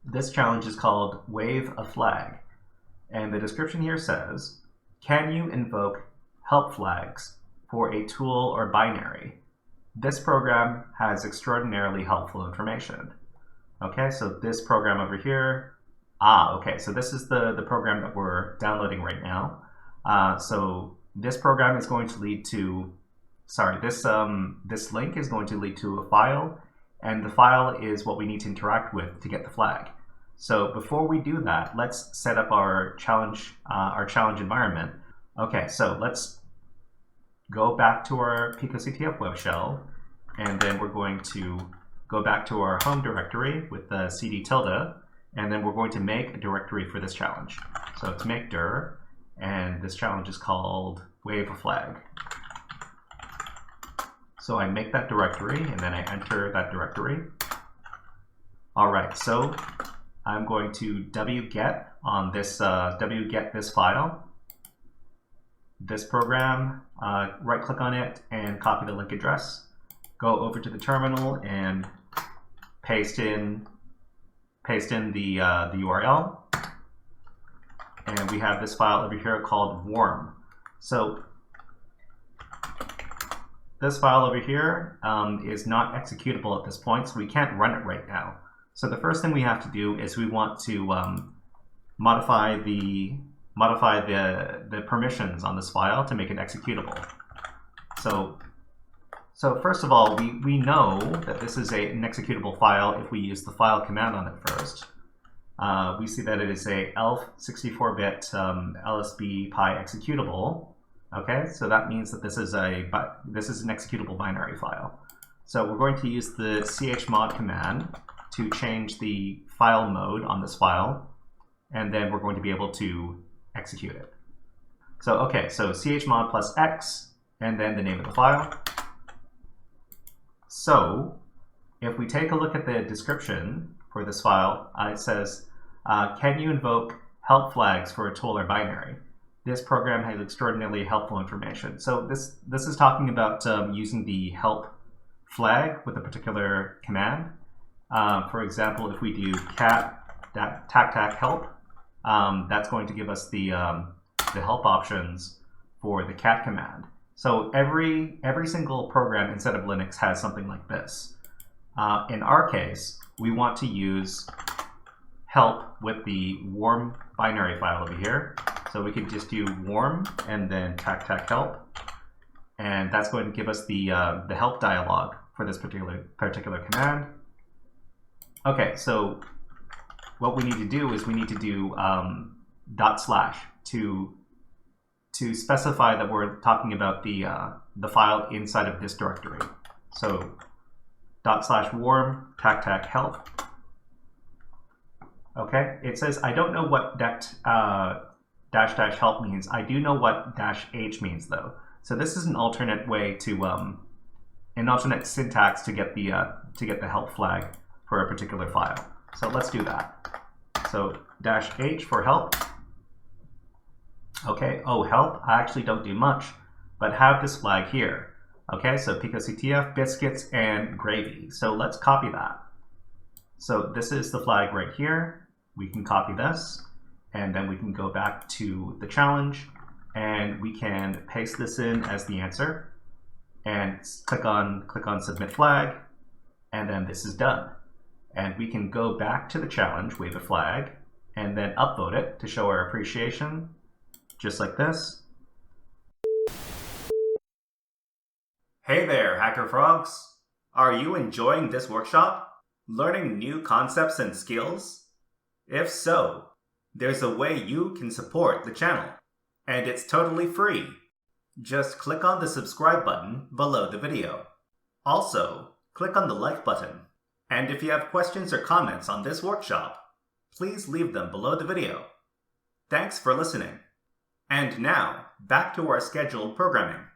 This challenge is called Wave a Flag, and the description here says, can you invoke help flags for a tool or binary? This program has extraordinarily helpful information. Okay, so this program over here, okay, so this is the program that we're downloading right now. So this program is going to lead to, this link is going to lead to a file, and the file is what we need to interact with to get the flag. So before we do that, let's set up our challenge environment. Okay, so let's go back to our picoCTF web shell, and then we're going to go back to our home directory with the cd tilde, and then we're going to make a directory for this challenge. So it's make dir, and this challenge is called Wave a Flag. So I make that directory, and then I enter that directory. All right, so I'm going to wget on this wget this file. This program, right-click on it and copy the link address. Go over to the terminal and paste in the URL, and we have this file over here called warm. So this file over here is not executable at this point, so we can't run it right now. So the first thing we have to do is we want to modify the permissions on this file to make it executable. So first of all, we know that this is an executable file if we use the file command on it first. We see that it is a ELF 64-bit LSB Pi executable. Okay, so that means that this is an executable binary file. So we're going to use the chmod command to change the file mode on this file, and then we're going to be able to execute it. So okay, so chmod plus x, and then the name of the file. So if we take a look at the description for this file, it says, can you invoke help flags for a tool or binary? This program has extraordinarily helpful information. So this is talking about using the help flag with a particular command. For example, if we do cat tac help, that's going to give us the help options for the cat command. So every single program inside of Linux has something like this. In our case, we want to use help with the warm binary file over here. So we can just do warm and then tac help, and that's going to give us the help dialog for this particular command. Okay, so what we need to do is we need to do / to specify that we're talking about the file inside of this directory. So / warm tac help. Okay, it says I don't know what dash help means. I do know what -h means though. So this is an alternate way to an alternate syntax to get the help flag for a particular file. So let's do that. So -h for help. Okay, oh help, I actually don't do much, but have this flag here. Okay, so picoCTF, biscuits, and gravy. So let's copy that. So this is the flag right here. We can copy this, and then we can go back to the challenge, and we can paste this in as the answer, and click on submit flag, and then this is done. And we can go back to the challenge, wave a flag, and then upvote it to show our appreciation, just like this. Hey there, HackerFrogs! Are you enjoying this workshop? Learning new concepts and skills? If so, there's a way you can support the channel, and it's totally free. Just click on the subscribe button below the video. Also, click on the like button. And if you have questions or comments on this workshop, please leave them below the video. Thanks for listening. And now, back to our scheduled programming.